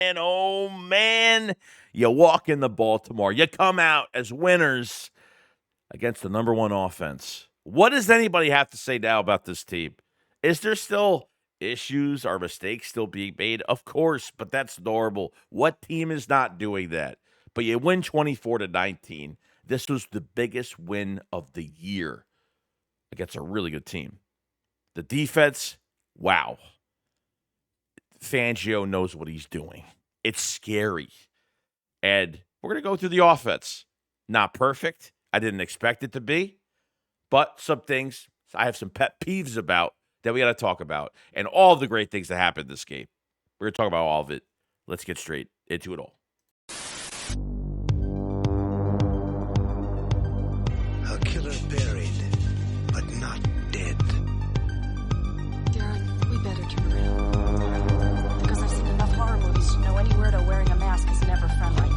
And oh man, you walk into Baltimore. You come out as winners against the number one offense. What does anybody have to say now about this team? Is there still issues? Are mistakes still being made? Of course, but that's normal. What team is not doing that? But you win 24-19. This was the biggest win of the year against a really good team. The defense, wow. Fangio knows what he's doing. It's scary. And we're going to go through the offense. Not perfect. I didn't expect it to be. But some things I have some pet peeves about that we got to talk about. And all the great things that happened this game. We're going to talk about all of it. Let's get straight into it all. A killer buried, but not dead. Darren, we better turn around. Because I've seen enough horror movies to know any weirdo wearing a mask is never friendly.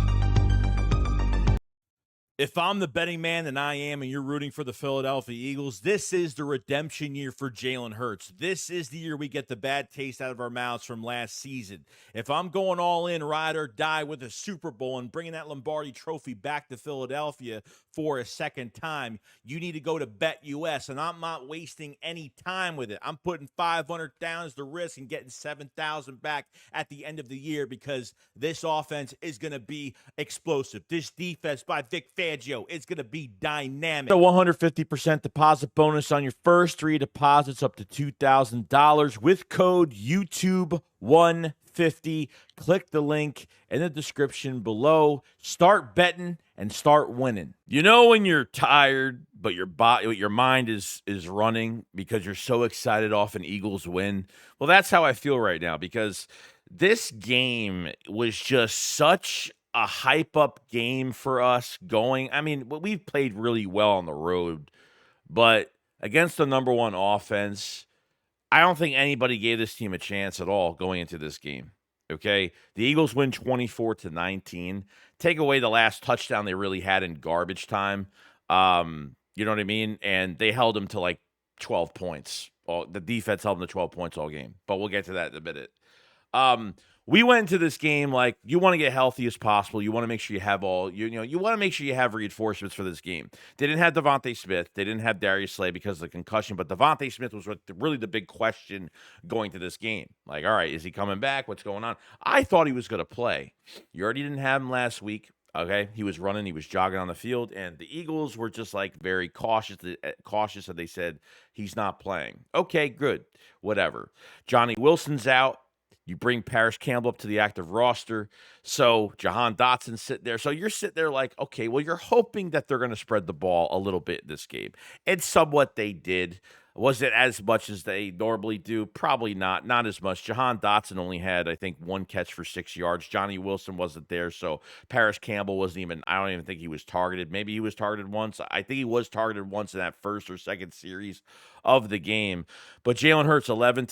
If I'm the betting man, and I am, and you're rooting for the Philadelphia Eagles, this is the redemption year for Jalen Hurts. This is the year we get the bad taste out of our mouths from last season. If I'm going all in, ride or die with a Super Bowl and bringing that Lombardi trophy back to Philadelphia for a second time, you need to go to BetUS, and I'm not wasting any time with it. I'm putting $500 down as the risk and getting $7,000 back at the end of the year because this offense is going to be explosive. This defense by Vic Fangio is going to be dynamic. A 150% deposit bonus on your first 3 deposits up to $2,000 with code YouTube150. Click the link in the description below. Start betting and start winning. You know when you're tired, but your mind is running because you're so excited off an Eagles win? Well, that's how I feel right now because this game was just such a hype up game for us going. I mean, we've played really well on the road, but against the number one offense, I don't think anybody gave this team a chance at all going into this game. Okay. The Eagles win 24-19. Take away the last touchdown they really had in garbage time. You know what I mean? And they held them to like 12 points. The defense held them to 12 points all game, but we'll get to that in a minute. We went into this game like you want to get healthy as possible. You want to make sure you have you want to make sure you have reinforcements for this game. They didn't have Devontae Smith. They didn't have Darius Slay because of the concussion, but Devontae Smith was really the big question going to this game. Like, all right, is he coming back? What's going on? I thought he was going to play. You already didn't have him last week. Okay, he was running, he was jogging on the field, and the Eagles were just like very cautious, and they said he's not playing. Okay, good, whatever. Johnny Wilson's out. You bring Paris Campbell up to the active roster. So Jahan Dotson's sitting there. So you're sitting there like, okay, well, you're hoping that they're going to spread the ball a little bit in this game. And somewhat they did. Was it as much as they normally do? Probably not. Not as much. Jahan Dotson only had, I think, 1 catch for 6 yards. Johnny Wilson wasn't there. So Paris Campbell wasn't even, I don't even think he was targeted. Maybe he was targeted once. I think he was targeted once in that first or second series of the game. But Jalen Hurts 11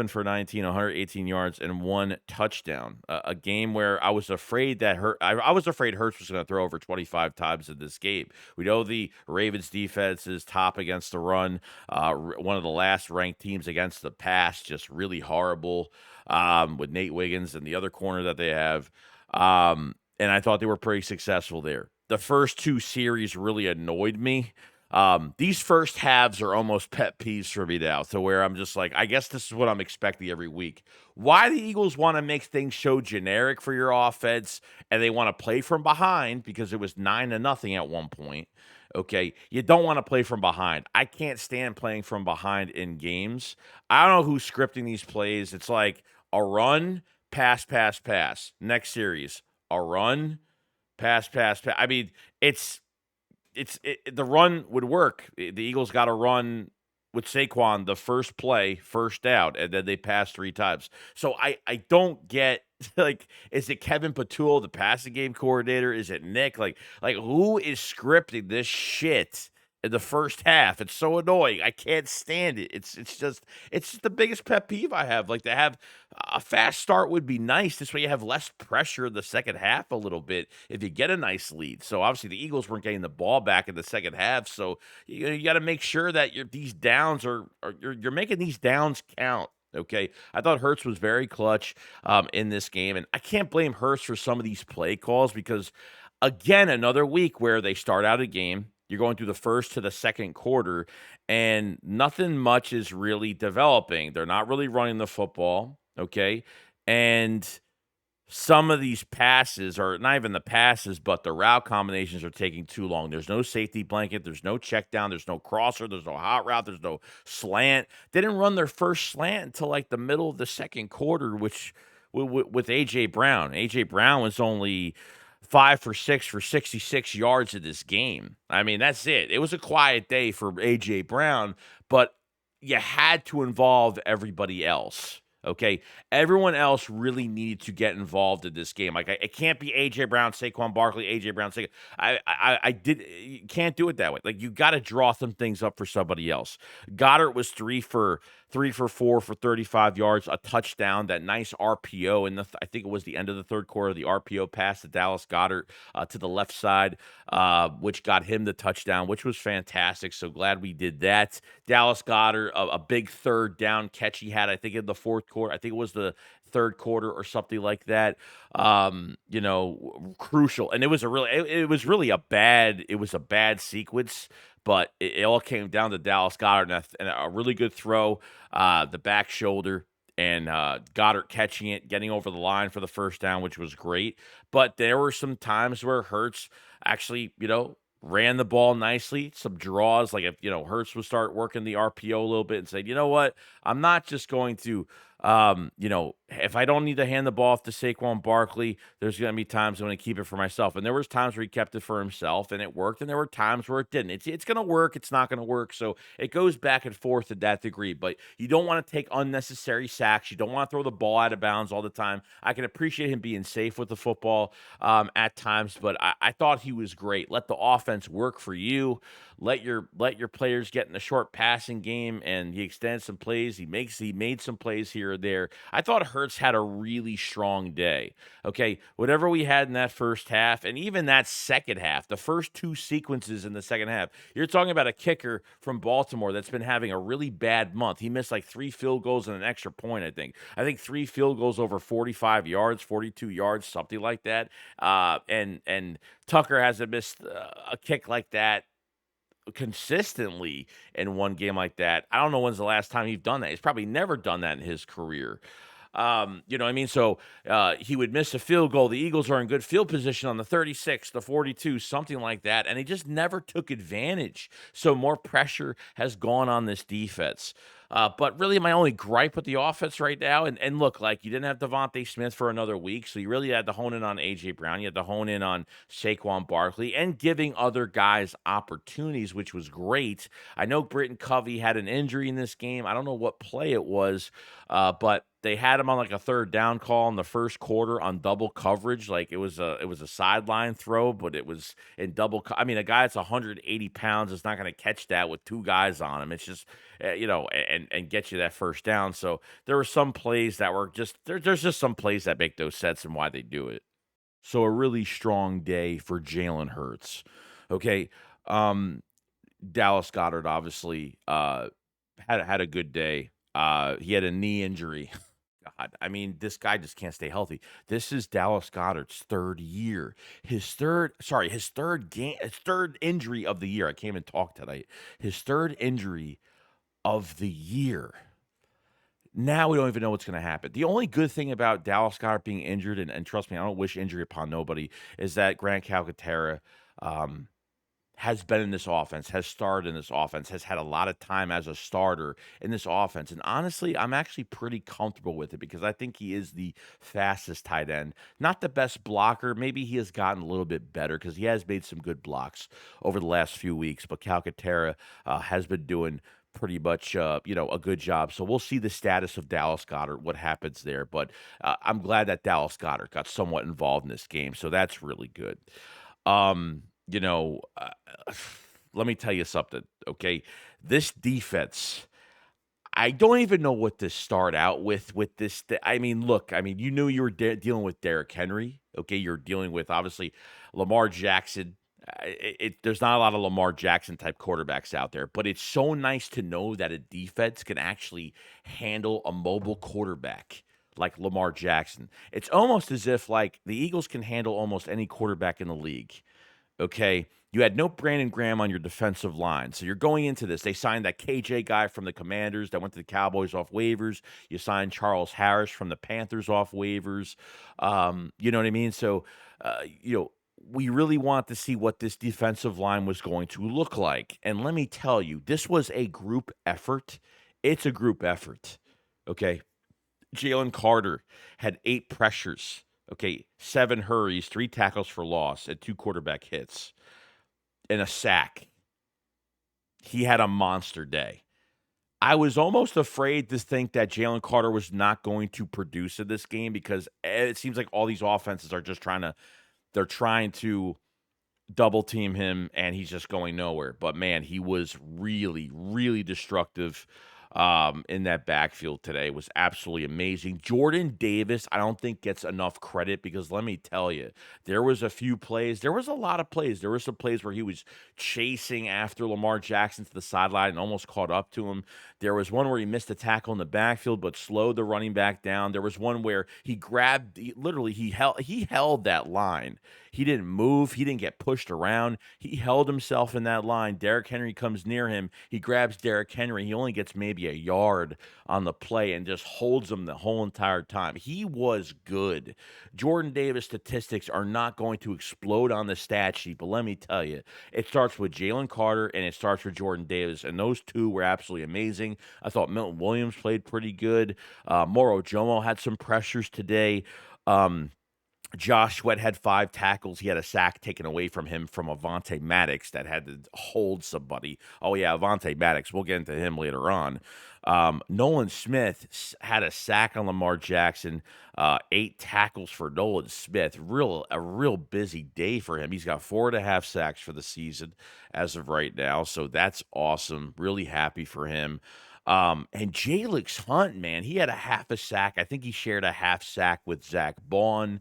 for 19, 118 yards and 1 touchdown. A game where I was afraid that Hurts was going to throw over 25 times in this game. We know the Ravens defense is top against the run. One of the last ranked teams against the pass, just really horrible with Nate Wiggins and the other corner that they have. And I thought they were pretty successful there. The first 2 series really annoyed me. These first halves are almost pet peeves for me now, to where I'm just like, I guess this is what I'm expecting every week. Why the Eagles want to make things so generic for your offense, and they want to play from behind because it was 9-0 at one point. Okay, you don't want to play from behind. I can't stand playing from behind in games. I don't know who's scripting these plays. It's like a run, pass, pass, pass. Next series, a run, pass, pass, pass. I mean, the run would work. The Eagles got a run with Saquon the first play, first out, and then they passed 3 times. So I don't get, like, is it Kevin Patul, the passing game coordinator? Is it Nick? Like who is scripting this shit in the first half? It's so annoying. I can't stand it. It's just the biggest pet peeve I have. Like, to have a fast start would be nice. This way you have less pressure in the second half a little bit if you get a nice lead. So obviously the Eagles weren't getting the ball back in the second half. So you got to make sure that these downs you're making these downs count. Okay, I thought Hurts was very clutch in this game, and I can't blame Hurts for some of these play calls because, again, another week where they start out a game, you're going through the first to the second quarter, and nothing much is really developing. They're not really running the football, okay, and some of these passes, or not even the passes, but the route combinations are taking too long. There's no safety blanket, there's no check down, there's no crosser, there's no hot route, there's no slant. They didn't run their first slant until like the middle of the second quarter, which with AJ Brown. AJ Brown was only 5 for 6 for 66 yards in this game. I mean, that's it. It was a quiet day for AJ Brown, but you had to involve everybody else. Okay, everyone else really needed to get involved in this game. Like it can't be AJ Brown, Saquon Barkley, AJ Brown, Saquon. I did. You can't do it that way. Like you got to draw some things up for somebody else. Goddard was 3 for 4 for 35 yards, a touchdown, that nice RPO in I think it was the end of the third quarter. The RPO pass to Dallas Goddard to the left side, which got him the touchdown, which was fantastic. So glad we did that. Dallas Goddard, a big third down catch he had, I think in the fourth quarter. I think it was the third quarter or something like that. Crucial. And it was a bad sequence, but it all came down to Dallas Goddard and a really good throw, the back shoulder, and Goddard catching it, getting over the line for the first down, which was great. But there were some times where Hurts actually, ran the ball nicely, some draws. Like if, Hurts would start working the RPO a little bit and say, you know what, I'm not just going to, if I don't need to hand the ball off to Saquon Barkley, there's going to be times I'm going to keep it for myself. And there was times where he kept it for himself and it worked. And there were times where it didn't. It's going to work. It's not going to work. So it goes back and forth to that degree, but you don't want to take unnecessary sacks. You don't want to throw the ball out of bounds all the time. I can appreciate him being safe with the football at times, but I thought he was great. Let the offense work for you. Let your players get in the short passing game, and he extends some plays. He made some plays here or there. I thought Hurts had a really strong day. Okay, whatever we had in that first half, and even that second half, the first two sequences in the second half, you're talking about a kicker from Baltimore that's been having a really bad month. He missed like 3 field goals and an extra point, I think. 3 field goals over 45 yards, 42 yards, something like that. And Tucker hasn't missed a kick like that consistently in one game like that. I don't know when's the last time he's done that. He's probably never done that in his career. You know what I mean? So he would miss a field goal. The Eagles are in good field position on the 36, the 42, something like that. And he just never took advantage. So more pressure has gone on this defense. But really, my only gripe with the offense right now, and look, like you didn't have Devontae Smith for another week, so you really had to hone in on A.J. Brown. You had to hone in on Saquon Barkley and giving other guys opportunities, which was great. I know Britton Covey had an injury in this game. I don't know what play it was, but they had him on like a third down call in the first quarter on double coverage. Like it was a sideline throw, but it was in double. I mean, a guy that's 180 pounds is not going to catch that with two guys on him. It's just, and get you that first down. So there were some plays that were just there's just some plays that make those sets and why they do it. So a really strong day for Jalen Hurts. Okay. Dallas Goedert obviously had a good day. He had a knee injury. God, I mean, this guy just can't stay healthy. This is Dallas Goedert's third year. His third game, his third injury of the year. I can't even talk tonight. His third injury of the year. Now we don't even know what's going to happen. The only good thing about Dallas Goedert being injured, and trust me, I don't wish injury upon nobody, is that Grant Calcaterra has been in this offense, has started in this offense, has had a lot of time as a starter in this offense. And honestly, I'm actually pretty comfortable with it because I think he is the fastest tight end. Not the best blocker. Maybe he has gotten a little bit better because he has made some good blocks over the last few weeks. But Calcaterra has been doing pretty much, a good job. So we'll see the status of Dallas Goedert, what happens there. But I'm glad that Dallas Goedert got somewhat involved in this game. So that's really good. Let me tell you something, okay? This defense, I don't even know what to start out with this. I mean, look, you knew you were dealing with Derrick Henry, okay? You're dealing with, obviously, Lamar Jackson there's not a lot of Lamar Jackson type quarterbacks out there, but it's so nice to know that a defense can actually handle a mobile quarterback like Lamar Jackson. It's almost as if like the Eagles can handle almost any quarterback in the league. Okay. You had no Brandon Graham on your defensive line. So you're going into this. They signed that KJ guy from the Commanders that went to the Cowboys off waivers. You signed Charles Harris from the Panthers off waivers. You know what I mean? So, we really want to see what this defensive line was going to look like. And let me tell you, this was a group effort. It's a group effort. Okay. Jalen Carter had 8 pressures. Okay, 7 hurries, 3 tackles for loss, and 2 quarterback hits, and a sack. He had a monster day. I was almost afraid to think that Jalen Carter was not going to produce in this game because it seems like all these offenses are just they're trying to double team him, and he's just going nowhere. But man, he was really, really destructive in that backfield today. It was absolutely amazing. Jordan Davis, I don't think gets enough credit because let me tell you, there was a few plays. There was a lot of plays. There were some plays where he was chasing after Lamar Jackson to the sideline and almost caught up to him. There was one where he missed a tackle in the backfield but slowed the running back down. There was one where he held that line. He didn't move. He didn't get pushed around. He held himself in that line. Derrick Henry comes near him. He grabs Derrick Henry. He only gets maybe a yard on the play and just holds him the whole entire time. He was good. Jordan Davis statistics are not going to explode on the stat sheet, but let me tell you, it starts with Jalen Carter and it starts with Jordan Davis, and those two were absolutely amazing. I thought Milton Williams played pretty good. Moro Jomo had some pressures today. Josh Sweat had 5 tackles. He had a sack taken away from him from Avonte Maddox that had to hold somebody. Oh, yeah, Avonte Maddox. We'll get into him later on. Nolan Smith had a sack on Lamar Jackson, 8 tackles for Nolan Smith. A real busy day for him. He's got 4.5 sacks for the season as of right now, so that's awesome. Really happy for him. And Jalix Hunt, man, he had a half a sack. I think he shared a half sack with Zach Bond.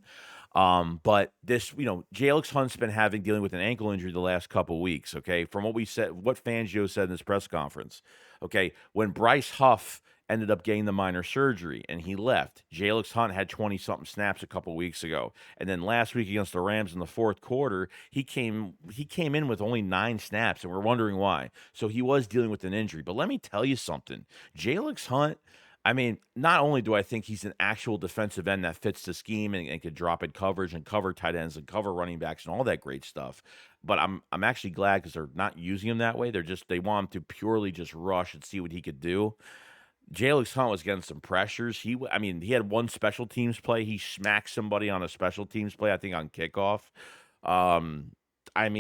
But this, Jalix Hunt's been dealing with an ankle injury the last couple weeks. Okay, from what Fangio said in this press conference. Okay, when Bryce Huff ended up getting the minor surgery and he left, Jalix Hunt had 20-something snaps a couple weeks ago, and then last week against the Rams in the fourth quarter, he came in with only 9 snaps, and we're wondering why. So he was dealing with an injury. But let me tell you something, Jalix Hunt. I mean, not only do I think he's an actual defensive end that fits the scheme and could drop in coverage and cover tight ends and cover running backs and all that great stuff, but I'm actually glad because they're not using him that way. They want him to purely just rush and see what he could do. Jalix Hunt was getting some pressures. He had one special teams play. He smacked somebody on a special teams play, I think on kickoff. It's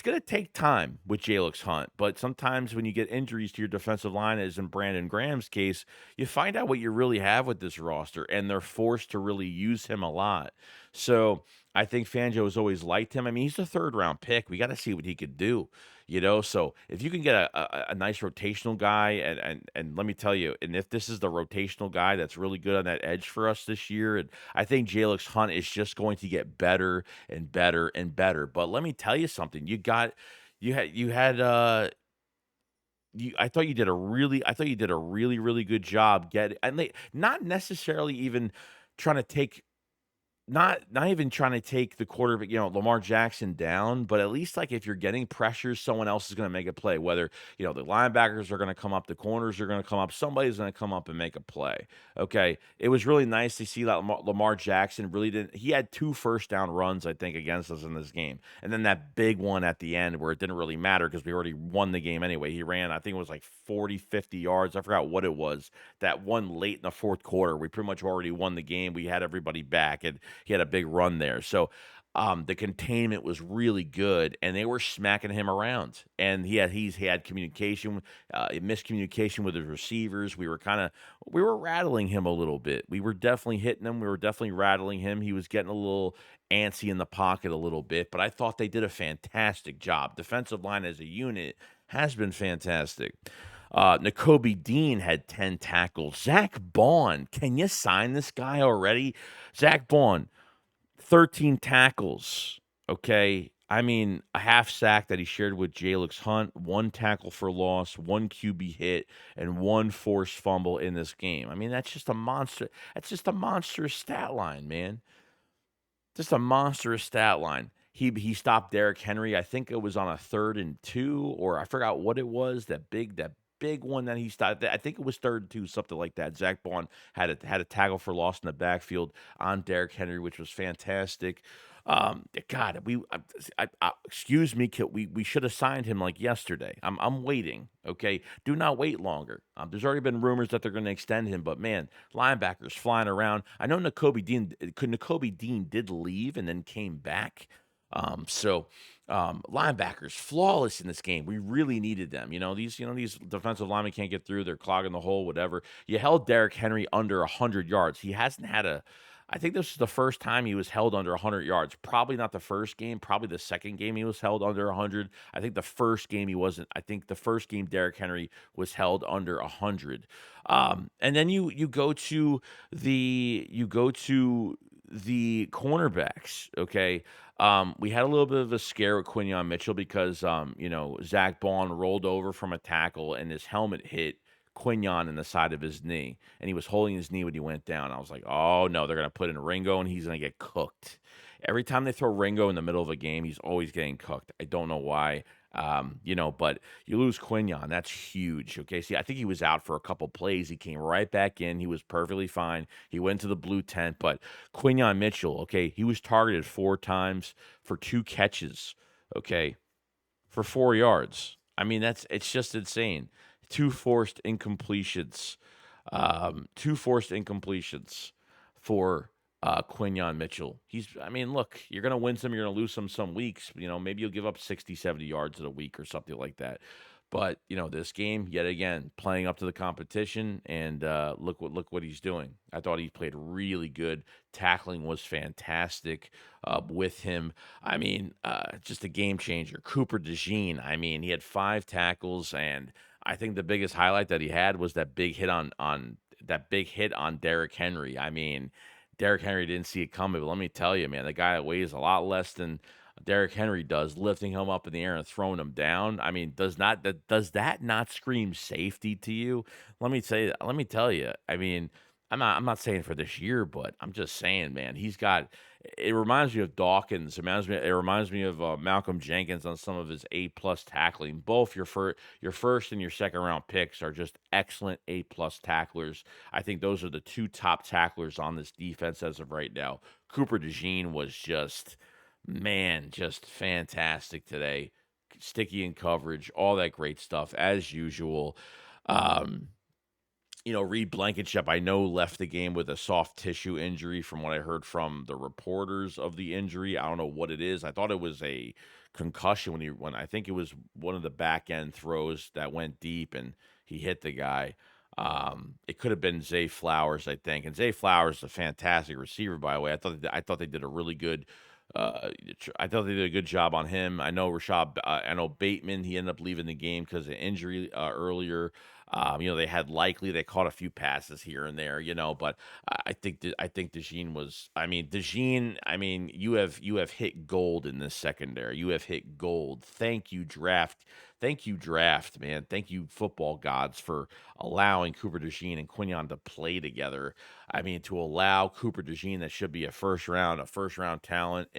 going to take time with Jalix Hunt, but sometimes when you get injuries to your defensive line, as in Brandon Graham's case, you find out what you really have with this roster, and they're forced to really use him a lot. So I think Fangio has always liked him. I mean, he's a 3rd-round pick. We got to see what he could do. So if you can get a nice rotational guy, and let me tell you, and if this is the rotational guy that's really good on that edge for us this year, and I think Jalix Hunt is just going to get better and better and better. But let me tell you something, I thought you did a really, really good job not necessarily even trying to take not even trying to take the quarterback, Lamar Jackson down, but at least like if you're getting pressures, someone else is going to make a play. Whether the linebackers are going to come up, the corners are going to come up, somebody's going to come up and make a play. Okay, it was really nice to see that Lamar Jackson really didn't. He had 2 first down runs, I think, against us in this game, and then that big one at the end where it didn't really matter because we already won the game anyway. He ran, I think it was like 40, 50 yards. I forgot what it was. That one late in the fourth quarter, we pretty much already won the game. We had everybody back, and he had a big run there. So the containment was really good, and they were smacking him around. And he had communication, miscommunication with his receivers. We were rattling him a little bit. We were definitely hitting him. We were definitely rattling him. He was getting a little antsy in the pocket a little bit, but I thought they did a fantastic job. Defensive line as a unit has been fantastic. Nakobe Dean had 10 tackles. Zach Bond, can you sign this guy already? Zach Bond, 13 tackles, okay? I mean, a half sack that he shared with Jalix Hunt, 1 tackle for loss, 1 QB hit, and 1 forced fumble in this game. I mean, that's just a monster. That's just a monstrous stat line, man. Just a monstrous stat line. He stopped Derrick Henry. I think it was on a 3rd and 2, or I forgot what it was. That big one that he stopped. I think it was 3rd and 2, something like that. Zach Bond had a tackle for loss in the backfield on Derrick Henry, which was fantastic. God, excuse me, we should have signed him like yesterday. I'm waiting. Okay, do not wait longer. There's already been rumors that they're going to extend him, but man, linebackers flying around. I know N'Kobe Dean did leave and then came back. Linebackers flawless in this game. We really needed them. These defensive linemen can't get through. They're clogging the hole. Whatever. You held Derrick Henry under 100 yards. He hasn't had a. I think this is the first time he was held under 100 yards. Probably not the first game. Probably the second game he was held under 100. I think the first game he wasn't. I think the first game Derrick Henry was held under 100. And then you go to the cornerbacks. Okay. We had a little bit of a scare with Quinyon Mitchell because Zach Bond rolled over from a tackle and his helmet hit Quinyon in the side of his knee, and he was holding his knee when he went down. I was like, oh no, they're gonna put in Ringo and he's gonna get cooked. Every time they throw Ringo in the middle of a game, he's always getting cooked. I don't know why. But you lose Quinyon, that's huge. Okay, see, I think he was out for a couple plays. He came right back in. He was perfectly fine. He went to the blue tent, but Quinyon Mitchell, okay, he was targeted 4 times for 2 catches, okay, for 4 yards. I mean, it's just insane. 2 forced incompletions. 2 forced incompletions for Quinyon Mitchell. Look, you're going to win some, you're going to lose some weeks. Maybe you'll give up 60, 70 yards in a week or something like that. But, this game, yet again, playing up to the competition, and look what he's doing. I thought he played really good. Tackling was fantastic with him. Just a game changer. Cooper DeJean, he had 5 tackles, and I think the biggest highlight that he had was that big hit on Derrick Henry. Derrick Henry didn't see it coming, but let me tell you, man, the guy that weighs a lot less than Derrick Henry does, lifting him up in the air and throwing him down. Does that not scream safety to you? Let me tell you. I'm not saying for this year, but I'm just saying, man, he's got. It reminds me of Dawkins. It reminds me of Malcolm Jenkins on some of his A+ tackling. Both your first and your second round picks are just excellent A+ tacklers. I think those are the 2 top tacklers on this defense as of right now. Cooper DeJean was just fantastic today. Sticky in coverage, all that great stuff as usual. Reed Blankenship, I know, left the game with a soft tissue injury from what I heard from the reporters of the injury. I don't know what it is. I thought it was a concussion when I think it was one of the back end throws that went deep and he hit the guy. It could have been Zay Flowers, I think. And Zay Flowers is a fantastic receiver, by the way. I thought they did a really good I thought they did a good job on him. I know Bateman, he ended up leaving the game because of injury earlier. They caught a few passes here and there, but I think Dejean was. You have hit gold in this secondary. You have hit gold. Thank you, draft. Thank you, draft, man. Thank you, football gods, for allowing Cooper DeJean and Quinyon to play together. To allow Cooper DeJean, that should be a first round talent,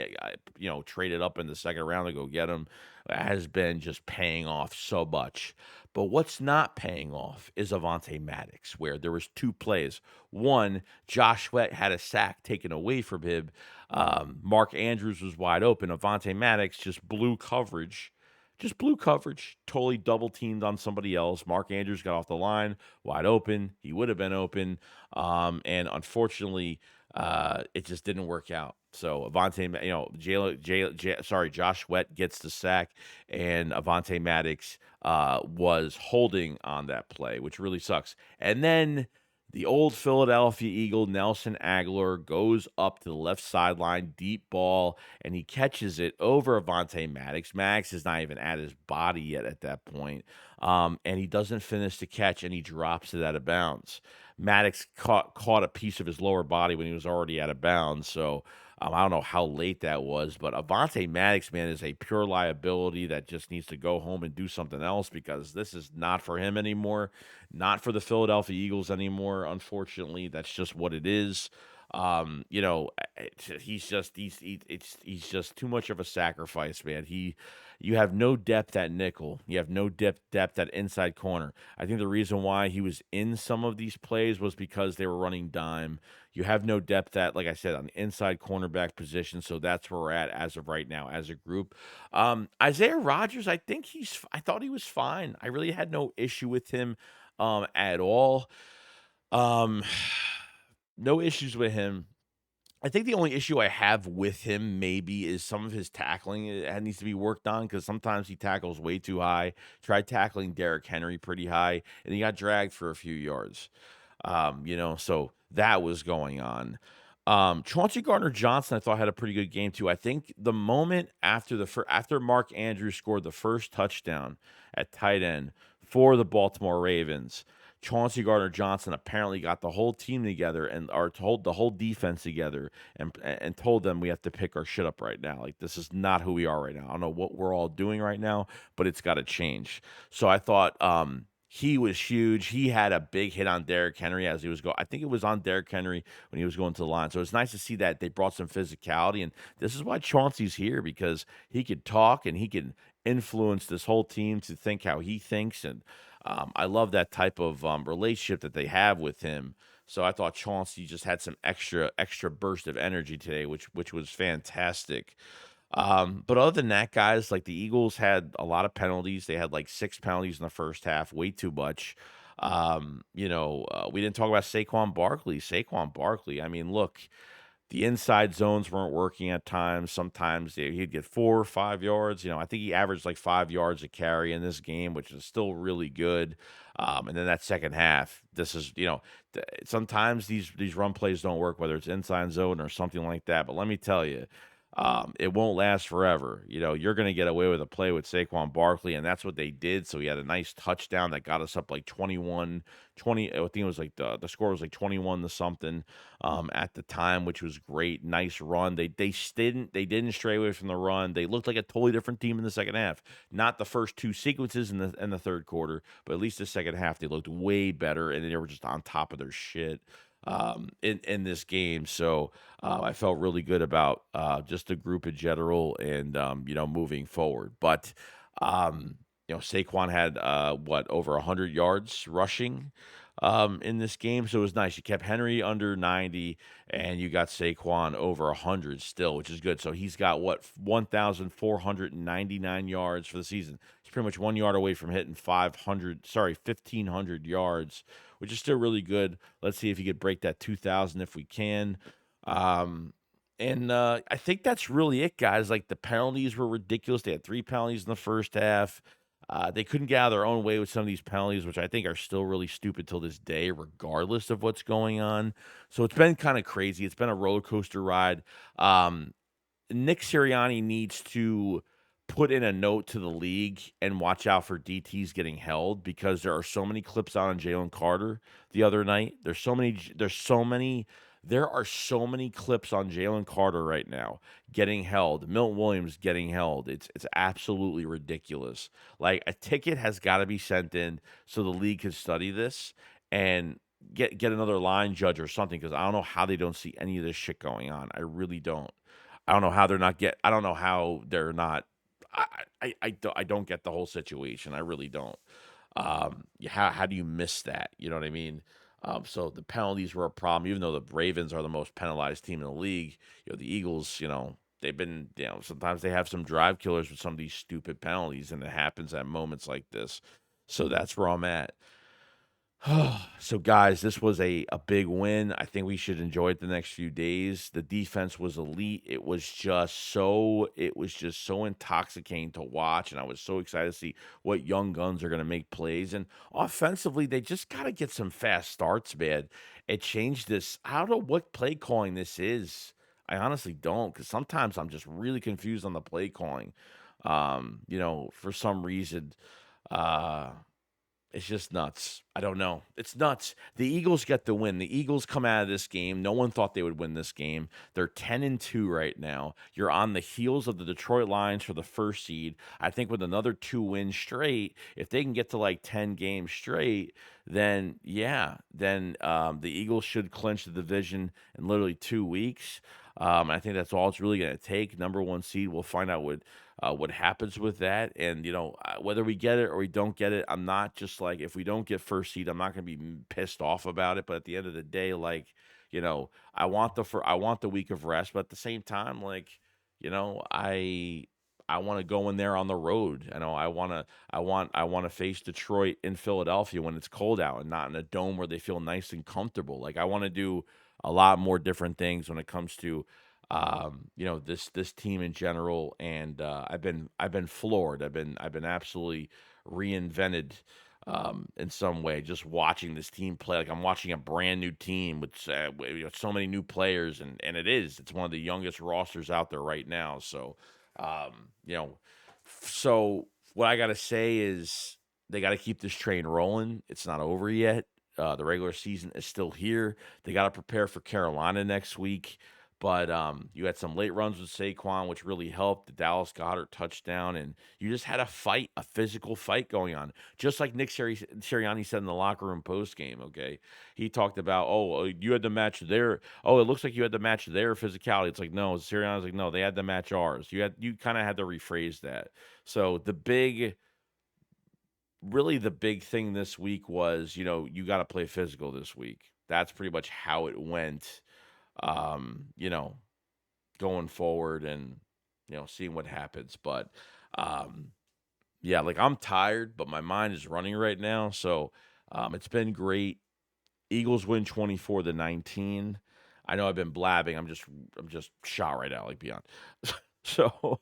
traded up in the second round to go get him, has been just paying off so much. But what's not paying off is Avonte Maddox, where there was 2 plays. One, Josh Sweat had a sack taken away from him. Mark Andrews was wide open. Avonte Maddox just blew coverage. Totally double teamed on somebody else. Mark Andrews got off the line, wide open. He would have been open. And unfortunately, it just didn't work out. So Josh Sweat gets the sack, and Avonte Maddox was holding on that play, which really sucks. And then the old Philadelphia Eagle, Nelson Aguilar, goes up to the left sideline, deep ball, and he catches it over Avonte Maddox. Maddox is not even at his body yet at that point, and he doesn't finish the catch, and he drops it out of bounds. Maddox caught a piece of his lower body when he was already out of bounds, so I don't know how late that was, but Avonte Maddox, man, is a pure liability that just needs to go home and do something else because this is not for him anymore, not for the Philadelphia Eagles anymore. Unfortunately, that's just what it is. He's just too much of a sacrifice, man. You have no depth at nickel. You have no depth at inside corner. I think the reason why he was in some of these plays was because they were running dime. You have no depth at, like I said, on the inside cornerback position. So that's where we're at as of right now as a group. Isaiah Rodgers, I thought he was fine. I really had no issue with him at all. Um, no issues with him. I think the only issue I have with him maybe is some of his tackling. It needs to be worked on because sometimes he tackles way too high. Tried tackling Derrick Henry pretty high, and he got dragged for a few yards. So that was going on. Chauncey Gardner Johnson, I thought had a pretty good game too. I think the moment after Mark Andrews scored the first touchdown at tight end for the Baltimore Ravens, Chauncey Gardner Johnson apparently got the whole team together and or told the whole defense together and told them we have to pick our shit up right now. Like this is not who we are right now. I don't know what we're all doing right now, but it's got to change. So I thought he was huge. He had a big hit on Derrick Henry as he was going. I think it was on Derrick Henry when he was going to the line. So it's nice to see that they brought some physicality. And this is why Chauncey's here because he could talk and he can influence this whole team to think how he thinks. And I love that type of relationship that they have with him. So I thought Chauncey just had some extra burst of energy today, which was fantastic. But other than that, guys, like the Eagles had a lot of penalties. They had like 6 penalties in the first half, way too much. We didn't talk about Saquon Barkley. Saquon Barkley, I mean, look, the inside zones weren't working at times. Sometimes he'd get 4 or 5 yards. I think he averaged like 5 yards a carry in this game, which is still really good. And then that second half, this is, sometimes these run plays don't work, whether it's inside zone or something like that. But let me tell you, it won't last forever. You're going to get away with a play with Saquon Barkley, and that's what they did. So he had a nice touchdown that got us up like 20. I think it was like the score was like 21 to something at the time, which was great. Nice run. They didn't stray away from the run. They looked like a totally different team in the second half. Not the first 2 sequences in the third quarter, but at least the second half they looked way better, and they were just on top of their shit in this game. So I felt really good about just the group in general and moving forward. But Saquon had over 100 yards rushing in this game, so it was nice. You kept Henry under 90, and you got Saquon over 100 still, which is good. So he's got 1,499 yards for the season. He's pretty much 1 yard away from hitting 1,500 yards, which is still really good. Let's see if he could break that 2,000 if we can. I think that's really it, guys. Like the penalties were ridiculous. They had 3 penalties in the first half. They couldn't get out of their own way with some of these penalties, which I think are still really stupid till this day, regardless of what's going on. So it's been kind of crazy. It's been a roller coaster ride. Nick Sirianni needs to put in a note to the league and watch out for DTs getting held because there are so many clips out on Jalen Carter the other night. There are so many clips on Jalen Carter right now getting held. Milton Williams getting held. It's absolutely ridiculous. Like a ticket has got to be sent in so the league can study this and get another line judge or something because I don't know how they don't see any of this shit going on. I really don't. I don't know how they're not I don't know how they're not. I don't get the whole situation. I really don't. How do you miss that? You know what I mean? So the penalties were a problem, even though the Ravens are the most penalized team in the league. The Eagles, they've been, sometimes they have some drive killers with some of these stupid penalties, and it happens at moments like this. So that's where I'm at. So, guys, this was a big win. I think we should enjoy it the next few days. The defense was elite. It was just so intoxicating to watch, and I was so excited to see what young guns are going to make plays. And offensively, they just got to get some fast starts, man. It changed this. I don't know what play calling this is. I honestly don't, because sometimes I'm just really confused on the play calling. For some reason. It's just nuts. I don't know. It's nuts. The Eagles get the win. The Eagles come out of this game. No one thought they would win this game. They're 10-2 right now. You're on the heels of the Detroit Lions for the first seed. I think with another 2 wins straight, if they can get to like 10 games straight, then yeah, then the Eagles should clinch the division in literally 2 weeks. I think that's all it's really going to take. Number one seed. We'll find out what happens with that. And, whether we get it or we don't get it, I'm not just like, if we don't get first seed, I'm not going to be pissed off about it. But at the end of the day, like, I want the week of rest. But at the same time, like, I want to go in there on the road. I want to face Detroit in Philadelphia when it's cold out and not in a dome where they feel nice and comfortable. Like I want to do a lot more different things when it comes to this team in general. And I've been floored. I've been absolutely reinvented in some way, just watching this team play. Like I'm watching a brand new team with so many new players, and it's one of the youngest rosters out there right now. So um, you know, so what I got to say is they got to keep this train rolling. It's not over yet. The regular season is still here. They got to prepare for Carolina next week. But you had some late runs with Saquon, which really helped. The Dallas Goedert touchdown, and you just had a physical fight going on, just like Nick Sirianni said in the locker room post game. Okay, he talked about, you had to match their. Oh, it looks like you had to match their physicality. It's like no, Sirianni's like no, they had to match ours. You kind of had to rephrase that. So the big thing this week was, you got to play physical this week. That's pretty much how it went. Um, you know, Going forward and seeing what happens. But um, yeah, like I'm tired, but my mind is running right now. So it's been great. Eagles win 24-19. I know I've been blabbing. I'm just shot right now, like beyond. So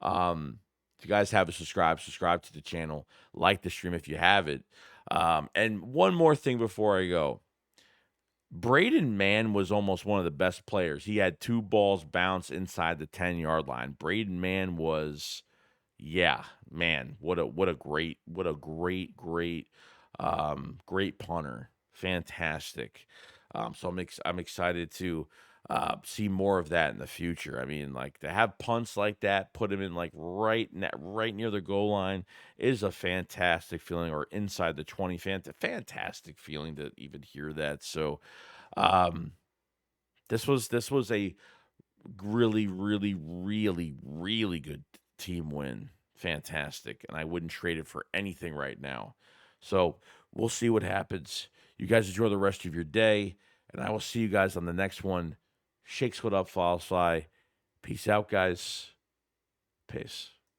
if you guys haven't subscribe to the channel, like the stream if you have it. And one more thing before I go. Braden Mann was almost one of the best players. He had 2 balls bounce inside the 10-yard line. Braden Mann was, yeah, man, great punter. Fantastic. So I'm excited to see more of that in the future. I mean, like to have punts like that, put him in like right near the goal line is a fantastic feeling, or inside the 20, fantastic feeling to even hear that. So, um, this was a really, really, really, really good team win. Fantastic. And I wouldn't trade it for anything right now. So we'll see what happens. You guys enjoy the rest of your day, and I will see you guys on the next one. Shakes what up, Files Fly. Peace out, guys. Peace.